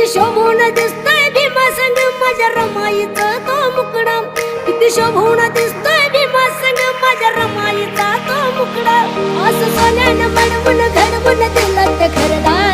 किती शोभून दिसतोय भीमा संग माझ्या रमाईचा तो मुकडा, किती शोभून दिसतोय भीमा संग माझ्या रमाईचा तो मुकडा. असं सोन्यानं मडवून घडवून दिलं ते घरदार